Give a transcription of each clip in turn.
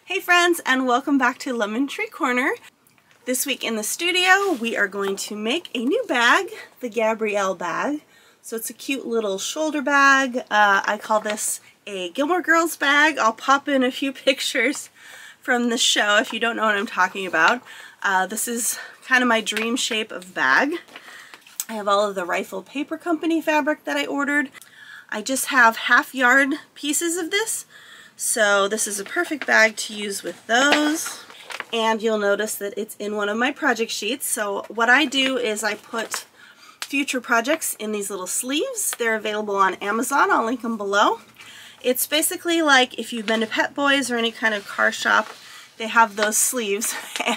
Hey friends, and welcome back to Lemon Tree Corner. This week in the studio we are going to make a new bag, the Gabrielle bag. So it's a cute little shoulder bag. I call this a Gilmore Girls bag. I'll pop in a few pictures from the show if you don't know what I'm talking about. This is kind of my dream shape of bag. I have all of the Rifle Paper Company fabric that I ordered. I just have half yard pieces of this. So this is a perfect bag to use with those. And you'll notice that it's in one of my project sheets. So what I do is I put future projects in these little sleeves. They're available on Amazon. I'll link them below. It's basically like if you've been to Pet Boys or any kind of car shop, they have those sleeves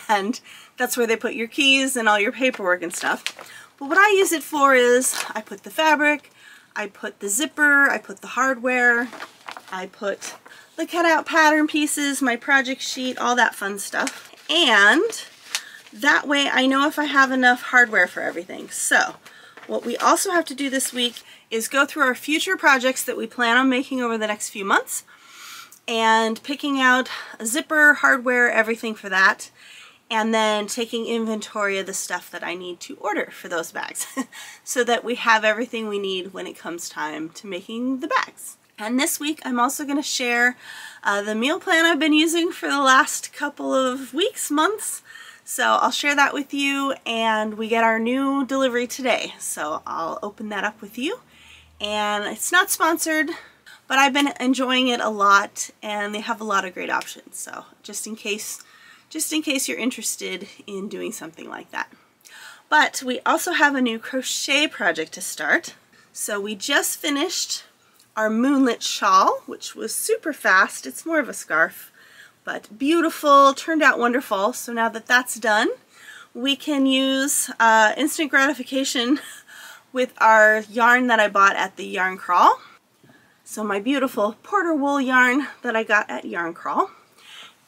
and that's where they put your keys and all your paperwork and stuff. But what I use it for is I put the fabric, I put the zipper, I put the hardware, I put the cutout pattern pieces, my project sheet, all that fun stuff. And that way I know if I have enough hardware for everything. So what we also have to do this week is go through our future projects that we plan on making over the next few months and picking out a zipper, hardware, everything for that, and then taking inventory of the stuff that I need to order for those bags so that we have everything we need when it comes time to making the bags. And this week I'm also going to share the meal plan I've been using for the last couple of weeks, months. So I'll share that with you, and we get our new delivery today. So I'll open that up with you. And it's not sponsored, but I've been enjoying it a lot, and they have a lot of great options. So just in case you're interested in doing something like that. But we also have a new crochet project to start. So we just finished our moonlit shawl, which was super fast. It's more of a scarf, but beautiful, turned out wonderful. So now that that's done, we can use instant gratification with our yarn that I bought at the Yarn Crawl. So my beautiful Porter wool yarn that I got at Yarn Crawl.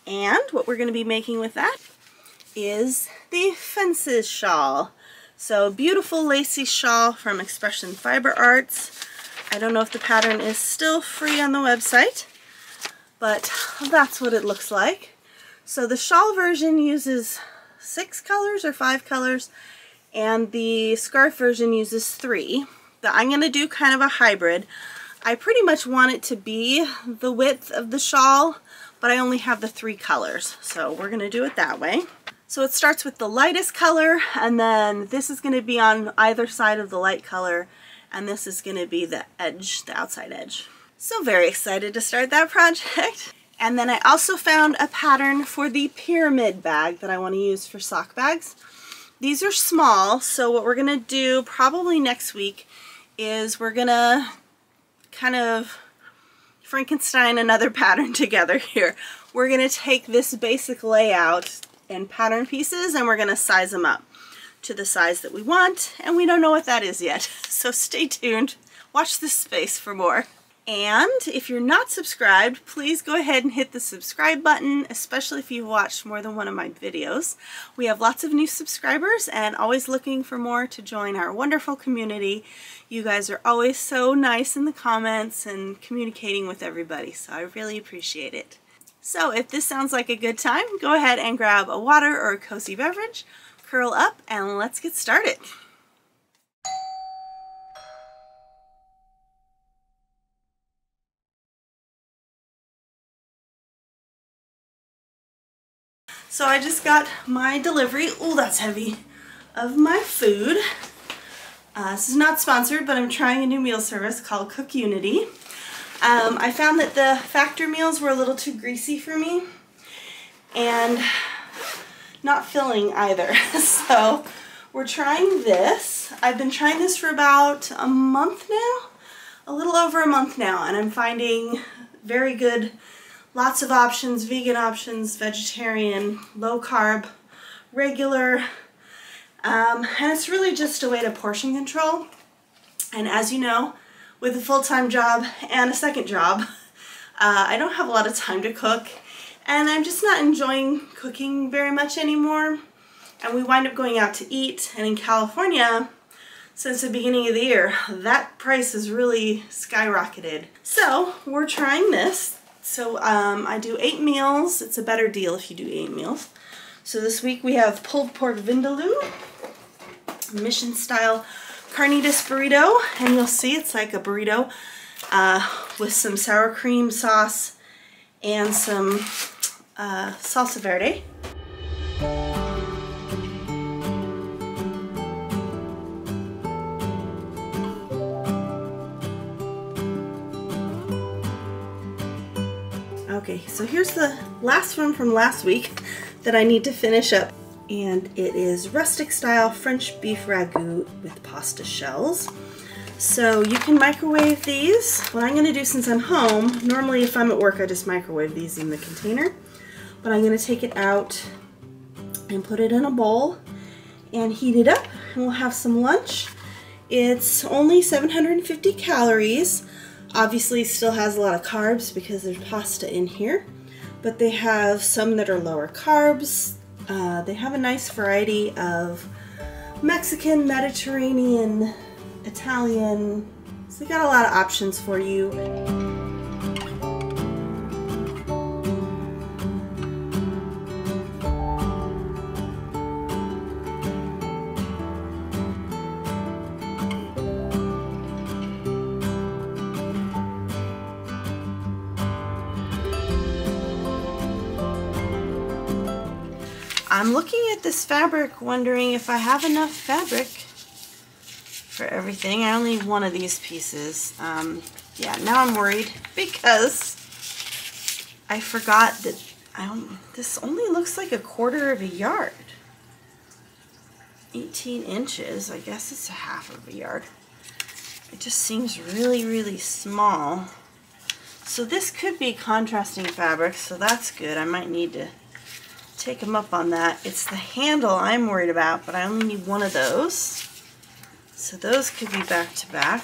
And what we're going to be making with that is the Fences shawl. So beautiful lacy shawl from Expression Fiber Arts. I don't know if the pattern is still free on the website, but that's what it looks like. So the shawl version uses 6 colors or 5 colors, and the scarf version uses 3. But I'm going to do kind of a hybrid. I pretty much want it to be the width of the shawl, but I only have the 3 colors, so we're going to do it that way. So it starts with the lightest color, and then this is going to be on either side of the light color, and this is going to be the edge, the outside edge. So very excited to start that project. And then I also found a pattern for the pyramid bag that I want to use for sock bags. These are small, so what we're going to do probably next week is we're going to kind of Frankenstein another pattern together here. We're going to take this basic layout and pattern pieces and we're going to size them up to the size that we want, and we don't know what that is yet. So stay tuned, watch this space for more. And if you're not subscribed, please go ahead and hit the subscribe button, especially if you've watched more than one of my videos. We have lots of new subscribers and always looking for more to join our wonderful community. You guys are always so nice in the comments and communicating with everybody, so I really appreciate it. So if this sounds like a good time, go ahead and grab a water or a cozy beverage, curl up, and let's get started. So I just got my delivery, ooh that's heavy, of my food. This is not sponsored, but I'm trying a new meal service called Cook Unity. I found that the factor meals were a little too greasy for me and not filling either. So we're trying this. I've been trying this for about a month now, a little over a month now, and I'm finding very good, lots of options, vegan options, vegetarian, low carb, regular, and it's really just a way to portion control. And as you know, with a full-time job and a second job, I don't have a lot of time to cook, and I'm just not enjoying cooking very much anymore. And we wind up going out to eat, and in California, since the beginning of the year, that price has really skyrocketed. So we're trying this. So I do 8 meals. It's a better deal if you do 8 meals. So this week we have pulled pork vindaloo, mission style carnitas burrito, and you'll see it's like a burrito with some sour cream sauce and some salsa verde. Okay, so here's the last one from last week that I need to finish up, and it is rustic style French beef ragu with pasta shells. So you can microwave these. What I'm going to do, since I'm home, normally if I'm at work I just microwave these in the container, but I'm going to take it out and put it in a bowl and heat it up, and we'll have some lunch. It's only 750 calories. Obviously still has a lot of carbs because there's pasta in here, but they have some that are lower carbs. They have a nice variety of Mexican, Mediterranean, Italian, so they got a lot of options for you. I'm looking at this fabric wondering if I have enough fabric for everything. I only need one of these pieces. Yeah, now I'm worried because I forgot that this only looks like 1/4 of a yard. 18 inches, I guess it's 1/2 of a yard. It just seems really, really small. So this could be contrasting fabric, so that's good. I might need to take them up on that. It's the handle I'm worried about, but I only need one of those. So those could be back to back.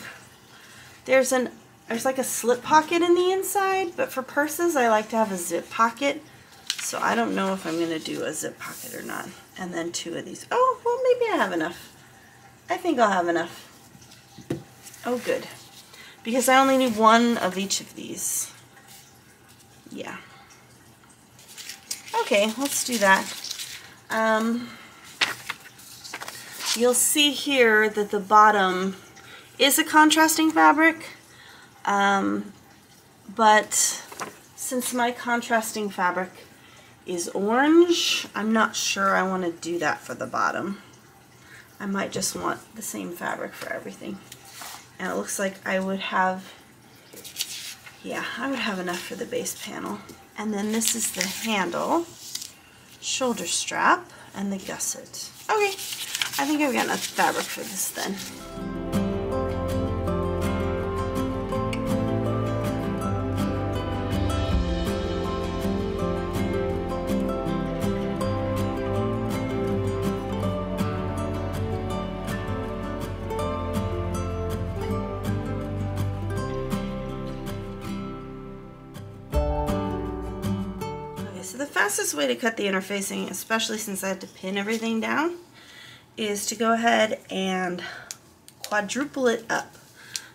There's like a slip pocket in the inside, but for purses I like to have a zip pocket. So I don't know if I'm going to do a zip pocket or not. And then 2 of these. Oh, well, maybe I have enough. I think I'll have enough. Oh, good. Because I only need one of each of these. Yeah. Okay, let's do that. You'll see here that the bottom is a contrasting fabric, but since my contrasting fabric is orange, I'm not sure I want to do that for the bottom. I might just want the same fabric for everything. And it looks like I would have, yeah, I would have enough for the base panel. And then this is the handle, shoulder strap, and the gusset. Okay, I think I've got enough fabric for this then. So the fastest way to cut the interfacing, especially since I had to pin everything down, is to go ahead and quadruple it up.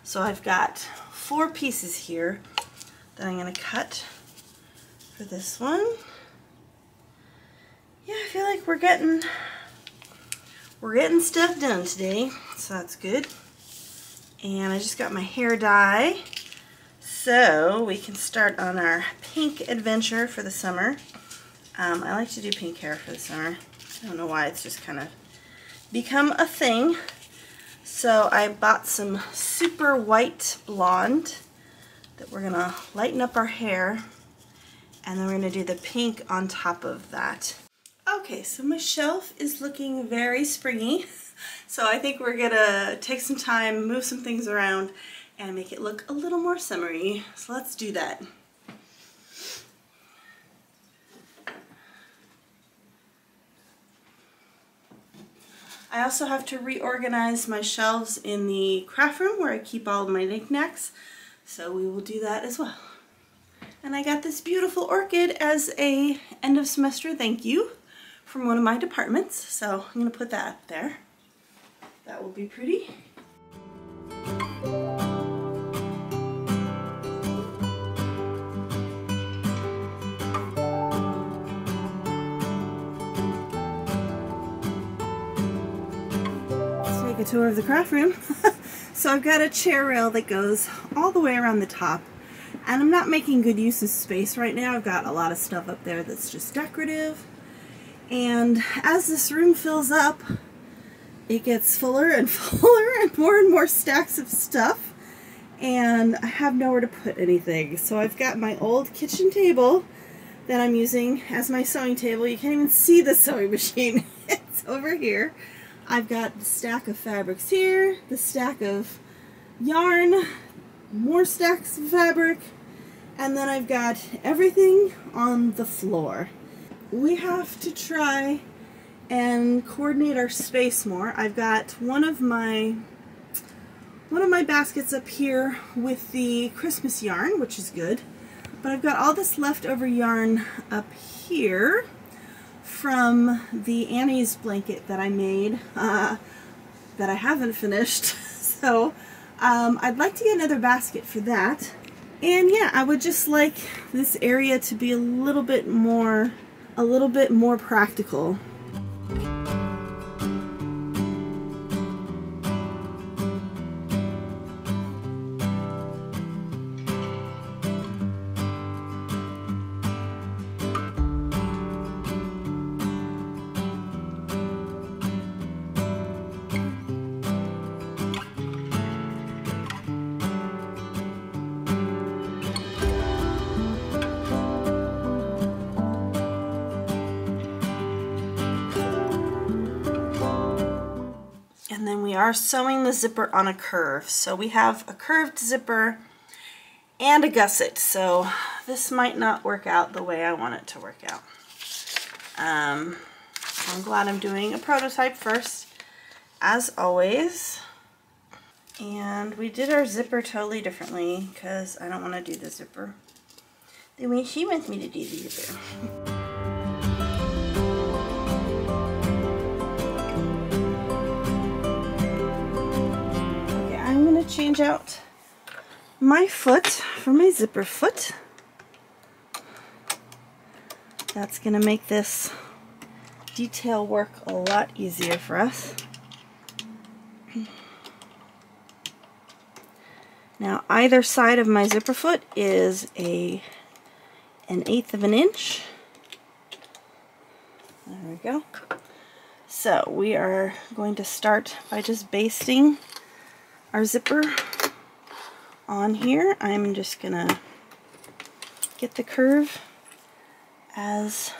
So I've got 4 pieces here that I'm going to cut for this one. Yeah, I feel like we're getting stuff done today, so that's good. And I just got my hair dye, so we can start on our pink adventure for the summer. I like to do pink hair for the summer. I don't know why, it's just kind of become a thing. So I bought some super white blonde that we're gonna lighten up our hair, and then we're gonna do the pink on top of that. Okay, so my shelf is looking very springy, so I think we're gonna take some time, move some things around, and make it look a little more summery. So let's do that. I also have to reorganize my shelves in the craft room where I keep all of my knickknacks, so we will do that as well. And I got this beautiful orchid as a end of semester thank you from one of my departments, so I'm going to put that up there. That will be pretty. take a tour of the craft room. So I've got a chair rail that goes all the way around the top, and I'm not making good use of space right now. I've got a lot of stuff up there that's just decorative, and as this room fills up, it gets fuller and fuller and more stacks of stuff, and I have nowhere to put anything. So I've got my old kitchen table that I'm using as my sewing table. You can't even see the sewing machine. It's over here. I've got the stack of fabrics here, the stack of yarn, more stacks of fabric, and then I've got everything on the floor. We have to try and coordinate our space more. I've got one of my baskets up here with the Christmas yarn, which is good, but I've got all this leftover yarn up here from the Annie's blanket that I made that I haven't finished. So I'd like to get another basket for that. And yeah, I would just like this area to be a little bit more practical. And then we are sewing the zipper on a curve. So we have a curved zipper and a gusset. So this might not work out the way I want it to work out. I'm glad I'm doing a prototype first, as always. And we did our zipper totally differently because I don't want to do the zipper the way she wants me to do the zipper. Change out my foot for my zipper foot. That's going to make this detail work a lot easier for us. Now either side of my zipper foot is an 1/8 of an inch. There we go. So we are going to start by just basting our zipper on here. I'm just gonna get the curve as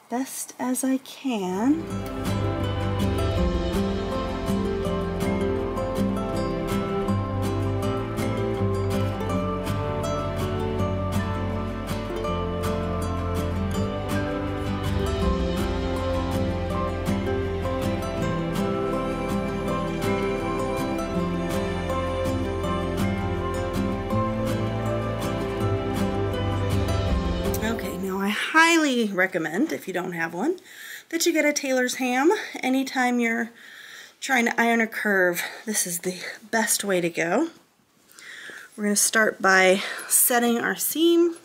best as I can. Highly recommend, if you don't have one, that you get a tailor's ham. Anytime you're trying to iron a curve, this is the best way to go. We're going to start by setting our seam.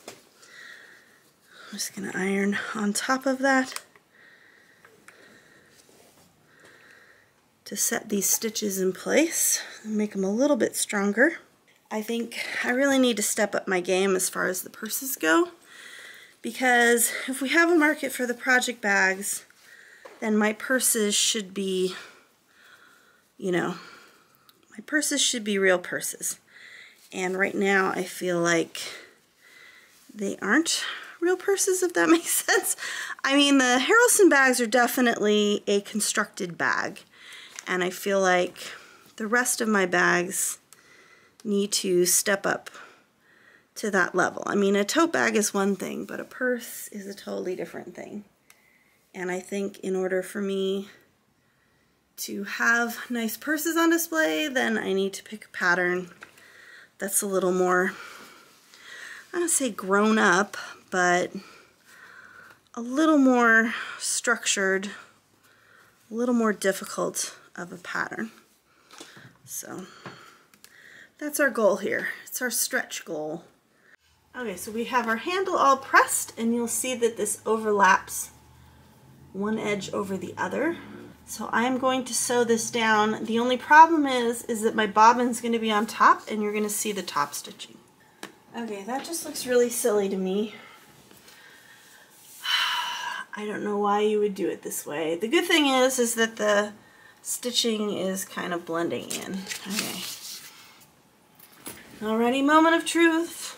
I'm just going to iron on top of that to set these stitches in place and make them a little bit stronger. I think I really need to step up my game as far as the purses go, because if we have a market for the project bags, then my purses should be, you know, my purses should be real purses. And right now I feel like they aren't real purses, if that makes sense. I mean, the Harrelson bags are definitely a constructed bag, and I feel like the rest of my bags need to step up to that level. I mean, a tote bag is one thing, but a purse is a totally different thing. And I think in order for me to have nice purses on display, then I need to pick a pattern that's a little more, I don't say grown up, but a little more structured, a little more difficult of a pattern. So that's our goal here. It's our stretch goal. Okay, so we have our handle all pressed, and you'll see that this overlaps one edge over the other. So I'm going to sew this down. The only problem is that my bobbin's going to be on top and you're going to see the top stitching. Okay, that just looks really silly to me. I don't know why you would do it this way. The good thing is that the stitching is kind of blending in. Okay. Alrighty, moment of truth.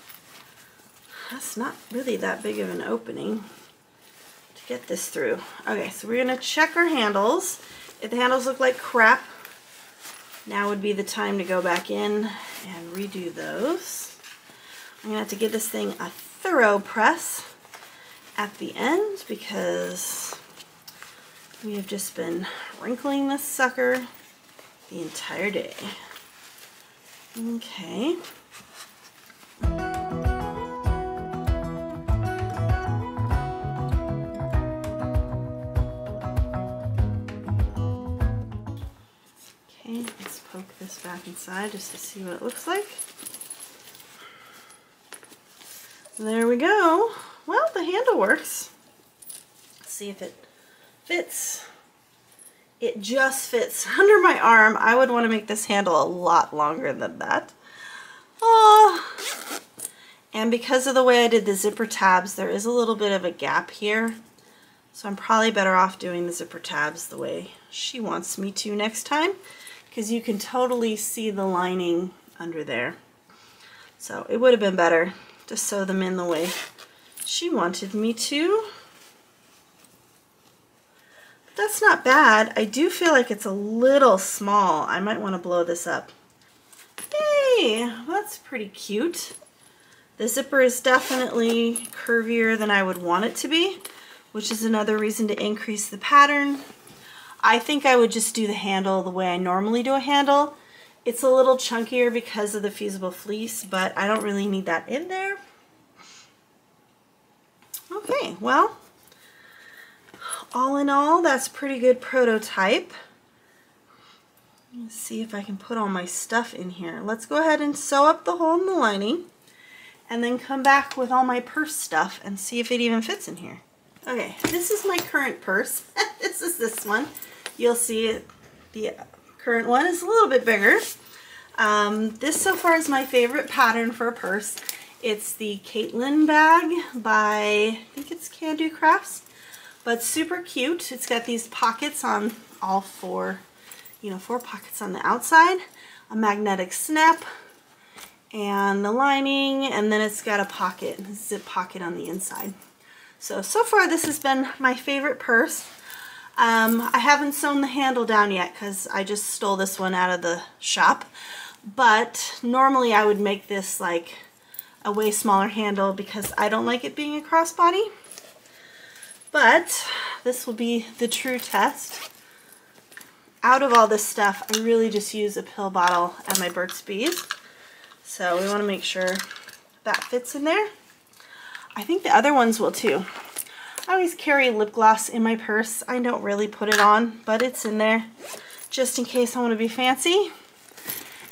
That's not really that big of an opening to get this through. Okay, so we're going to check our handles. If the handles look like crap, now would be the time to go back in and redo those. I'm going to have to give this thing a thorough press at the end because we have just been wrinkling this sucker the entire day. Okay. Okay, let's poke this back inside just to see what it looks like. There we go. Well, the handle works. Let's see if it fits. It just fits under my arm. I would want to make this handle a lot longer than that. Oh, and because of the way I did the zipper tabs, there is a little bit of a gap here. So I'm probably better off doing the zipper tabs the way she wants me to next time, because you can totally see the lining under there. So it would have been better to sew them in the way she wanted me to. But that's not bad. I do feel like it's a little small. I might want to blow this up. Yay! That's pretty cute. The zipper is definitely curvier than I would want it to be, which is another reason to increase the pattern. I think I would just do the handle the way I normally do a handle. It's a little chunkier because of the fusible fleece, but I don't really need that in there. Okay, well, all in all, that's a pretty good prototype. Let's see if I can put all my stuff in here. Let's go ahead and sew up the hole in the lining and then come back with all my purse stuff and see if it even fits in here. Okay, this is my current purse. This is this one. You'll see it, the current one is a little bit bigger. This so far is my favorite pattern for a purse. It's the Caitlin bag by, I think it's Can Do Crafts, but super cute. It's got these pockets on all four, four pockets on the outside, a magnetic snap, and the lining, and then it's got a pocket, a zip pocket on the inside. So far this has been my favorite purse. I haven't sewn the handle down yet because I just stole this one out of the shop, but normally I would make this like a way smaller handle because I don't like it being a crossbody. But this will be the true test. Out of all this stuff, I really just use a pill bottle and my Burt's Bees. So we want to make sure that fits in there. I think the other ones will too. I always carry lip gloss in my purse. I don't really put it on, but it's in there just in case I want to be fancy.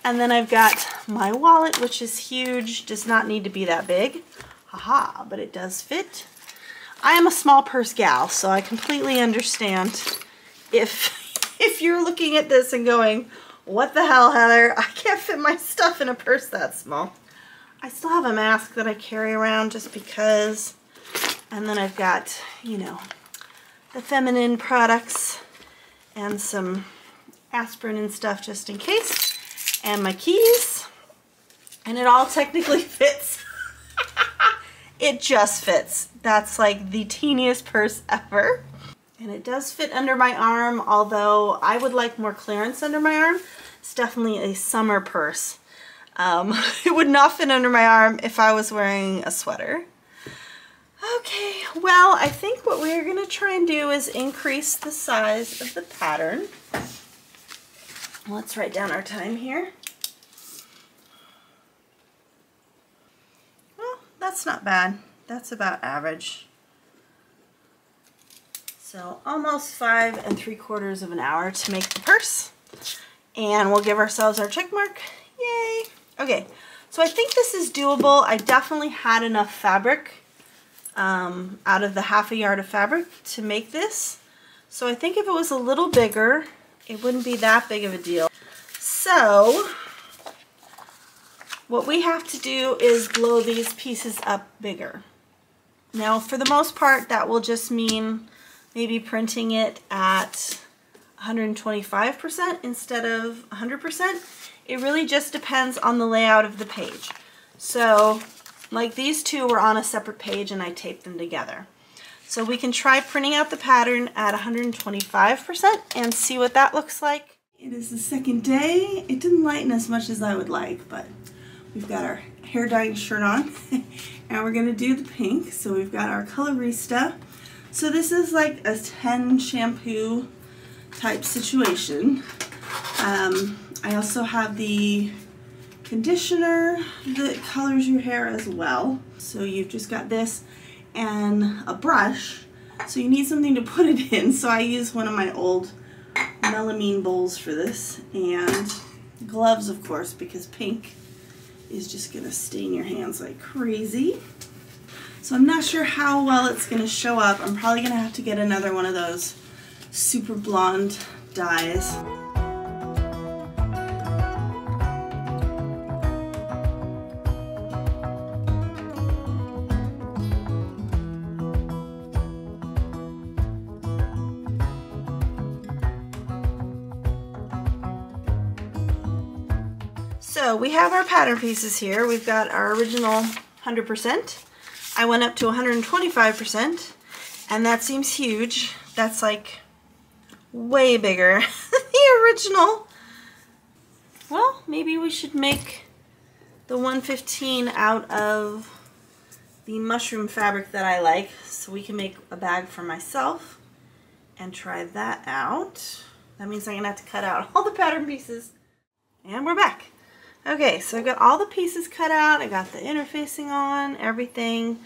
And then I've got my wallet, which is huge, does not need to be that big. Haha, but it does fit. I am a small purse gal, so I completely understand if you're looking at this and going, what the hell, Heather? I can't fit my stuff in a purse that small. I still have a mask that I carry around just because. And then I've got, the feminine products and some aspirin and stuff just in case. And my keys, and it all technically fits. It just fits. That's like the teeniest purse ever. And it does fit under my arm, although I would like more clearance under my arm. It's definitely a summer purse. It would not fit under my arm if I was wearing a sweater. Okay, well, I think what we're going to try and do is increase the size of the pattern. Let's write down our time here. Well, that's not bad. That's about average. So almost 5 3/4 of an hour to make the purse. And we'll give ourselves our check mark. Yay! Okay, so I think this is doable. I definitely had enough fabric out of the 1/2 yard of fabric to make this. So I think if it was a little bigger, it wouldn't be that big of a deal. So what we have to do is blow these pieces up bigger. Now, for the most part, that will just mean maybe printing it at 125% instead of 100%. It really just depends on the layout of the page. So, like these two were on a separate page and I taped them together. So we can try printing out the pattern at 125% and see what that looks like. It is the second day. It didn't lighten as much as I would like, but we've got our hair dyeing shirt on and we're gonna do the pink. So we've got our colorista. So this is like a 10 shampoo type situation. I also have the conditioner that colors your hair as well. So you've just got this and a brush. So you need something to put it in. So I use one of my old melamine bowls for this, and gloves, of course, because pink is just gonna stain your hands like crazy. So I'm not sure how well it's gonna show up. I'm probably gonna have to get another one of those super blonde dyes. So we have our pattern pieces here. We've got our original 100%. I went up to 125%, and that seems huge. That's like way bigger than the original. Well, maybe we should make the 115 out of the mushroom fabric that I like, so we can make a bag for myself and try that out. That means I'm gonna have to cut out all the pattern pieces. And we're back. Okay, so I got all the pieces cut out, I got the interfacing on, everything.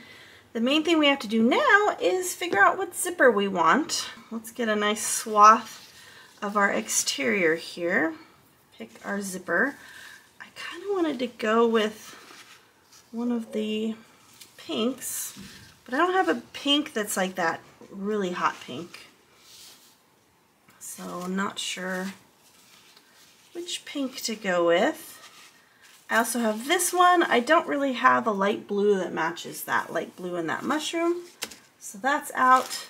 The main thing we have to do now is figure out what zipper we want. Let's get a nice swath of our exterior here. Pick our zipper. I kind of wanted to go with one of the pinks, but I don't have a pink that's like that really hot pink. So I'm not sure which pink to go with. I also have this one. I don't really have a light blue that matches that light blue and that mushroom. So that's out.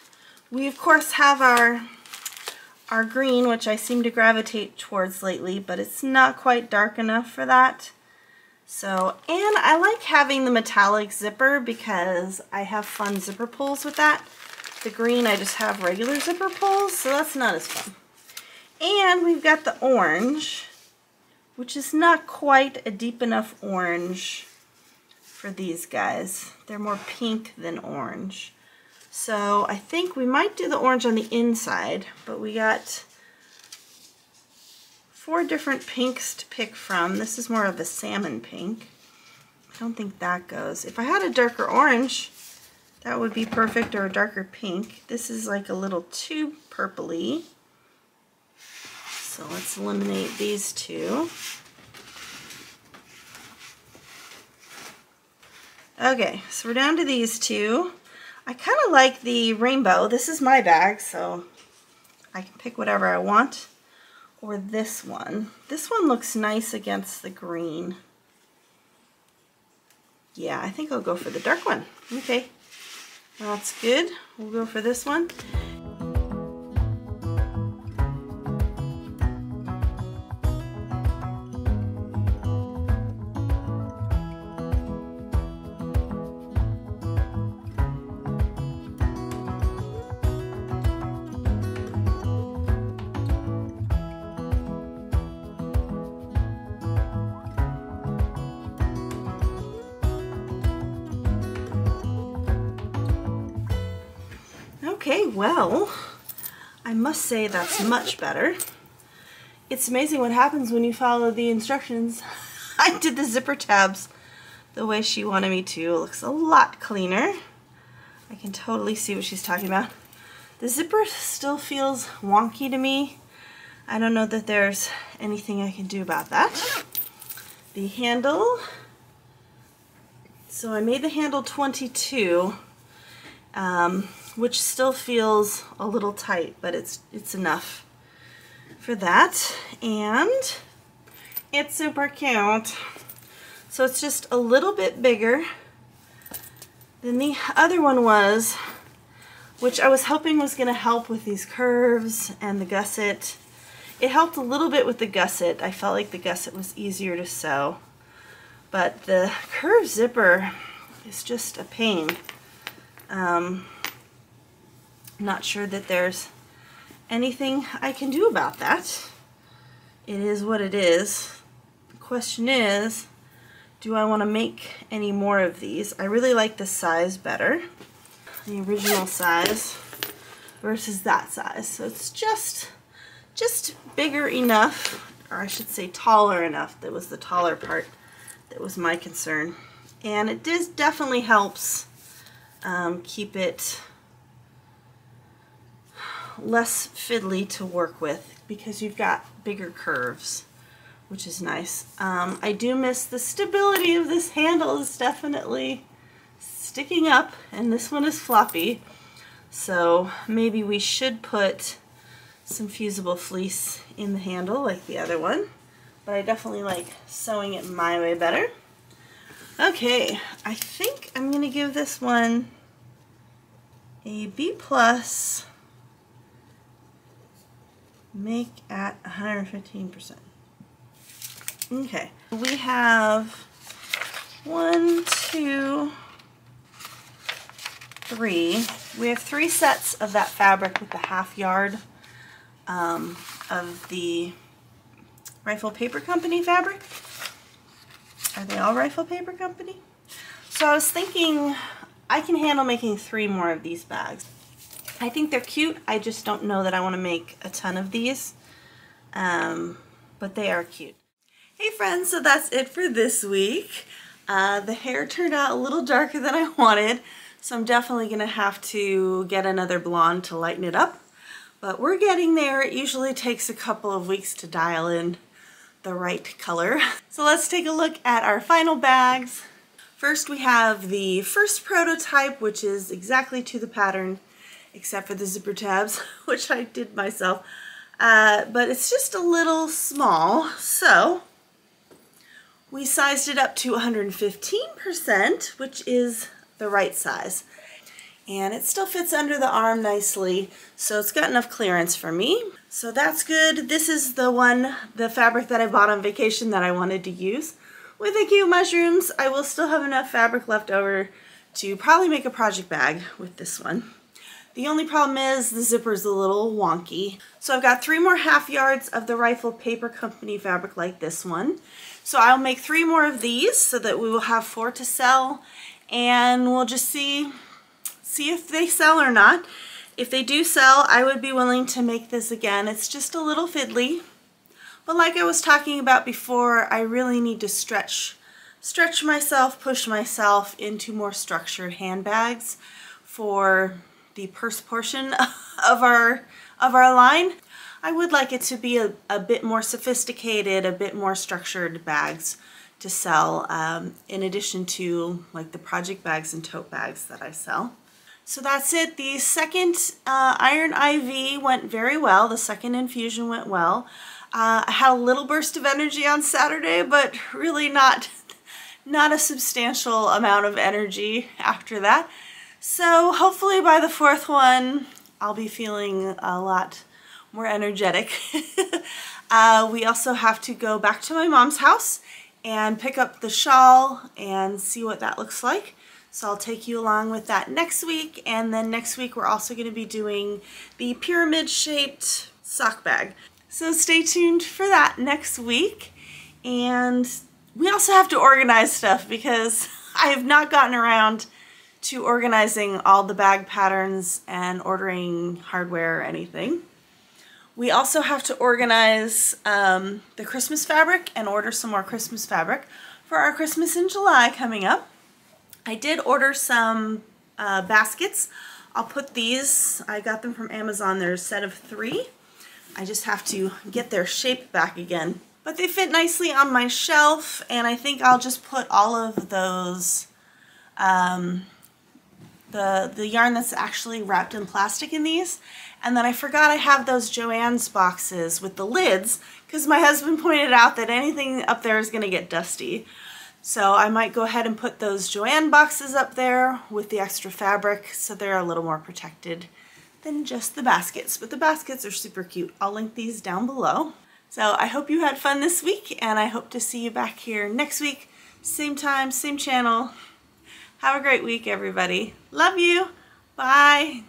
We of course have our green, which I seem to gravitate towards lately, but it's not quite dark enough for that. So, and I like having the metallic zipper because I have fun zipper pulls with that. The green, I just have regular zipper pulls, so that's not as fun. And we've got the orange, which is not quite a deep enough orange for these guys. They're more pink than orange. So I think we might do the orange on the inside, but we got 4 different pinks to pick from. This is more of a salmon pink. I don't think that goes. If I had a darker orange, that would be perfect, or a darker pink. This is like a little too purpley. So let's eliminate these two. Okay, so we're down to these two. I kind of like the rainbow. This is my bag, so I can pick whatever I want. Or this one. This one looks nice against the green. Yeah, I think I'll go for the dark one. Okay, that's good. We'll go for this one. Okay, well, I must say that's much better. It's amazing what happens when you follow the instructions. I did the zipper tabs the way she wanted me to. It looks a lot cleaner. I can totally see what she's talking about. The zipper still feels wonky to me. I don't know that there's anything I can do about that. The handle. So I made the handle 22. which still feels a little tight, but it's enough for that. And it's super cute. So it's just a little bit bigger than the other one was, which I was hoping was going to help with these curves and the gusset. It helped a little bit with the gusset. I felt like the gusset was easier to sew, but the curved zipper is just a pain. Not sure that there's anything I can do about that. It is what it is. The question is, do I want to make any more of these? I really like this size better, the original size versus that size. So it's just bigger enough, or I should say taller enough. That was the taller part that was my concern. And it definitely helps keep it less fiddly to work with because you've got bigger curves, which is nice. I do miss the stability of this handle. Is definitely sticking up, and this one is floppy, so maybe we should put some fusible fleece in the handle like the other one, but I definitely like sewing it my way better. Okay, I think I'm going to give this one a B+, make at 115%. Okay, we have 1, 2, 3. We have 3 sets of that fabric with the half yard of the Rifle Paper Company fabric. Are they all Rifle Paper Company? So I was thinking I can handle making 3 more of these bags. I think they're cute. I just don't know that I want to make a ton of these, but they are cute. Hey friends, so that's it for this week. The hair turned out a little darker than I wanted, so I'm definitely going to have to get another blonde to lighten it up. But we're getting there. It usually takes a couple of weeks to dial in the right color. So let's take a look at our final bags. First we have the first prototype, which is exactly to the pattern, except for the zipper tabs, which I did myself. But it's just a little small, so we sized it up to 115%, which is the right size. And it still fits under the arm nicely, so it's got enough clearance for me. So that's good. This is the fabric that I bought on vacation that I wanted to use. With the cute mushrooms, I will still have enough fabric left over to probably make a project bag with this one. The only problem is the zipper's a little wonky. So I've got 3 more half yards of the Rifle Paper Company fabric like this one. So I'll make 3 more of these so that we will have 4 to sell, and we'll just see if they sell or not. If they do sell, I would be willing to make this again. It's just a little fiddly, but like I was talking about before, I really need to stretch myself, push myself into more structured handbags for the purse portion of our line. I would like it to be a bit more sophisticated, a bit more structured bags to sell, in addition to like the project bags and tote bags that I sell. So that's it. The second iron IV went very well. The second infusion went well. I had a little burst of energy on Saturday, but really not a substantial amount of energy after that. So hopefully by the 4th one, I'll be feeling a lot more energetic. We also have to go back to my mom's house and pick up the shawl and see what that looks like. So I'll take you along with that next week, and then next week we're also going to be doing the pyramid-shaped sock bag. So stay tuned for that next week. And we also have to organize stuff because I have not gotten around to organizing all the bag patterns and ordering hardware or anything. We also have to organize the Christmas fabric and order some more Christmas fabric for our Christmas in July coming up. I did order some baskets. I'll put these, I got them from Amazon, they're a set of 3. I just have to get their shape back again. But they fit nicely on my shelf, and I think I'll just put all of those the yarn that's actually wrapped in plastic in these. And then I forgot I have those Joann's boxes with the lids because my husband pointed out that anything up there is going to get dusty. So I might go ahead and put those Joann boxes up there with the extra fabric so they're a little more protected than just the baskets. But the baskets are super cute. I'll link these down below. So I hope you had fun this week, and I hope to see you back here next week. Same time, same channel. Have a great week, everybody. Love you. Bye.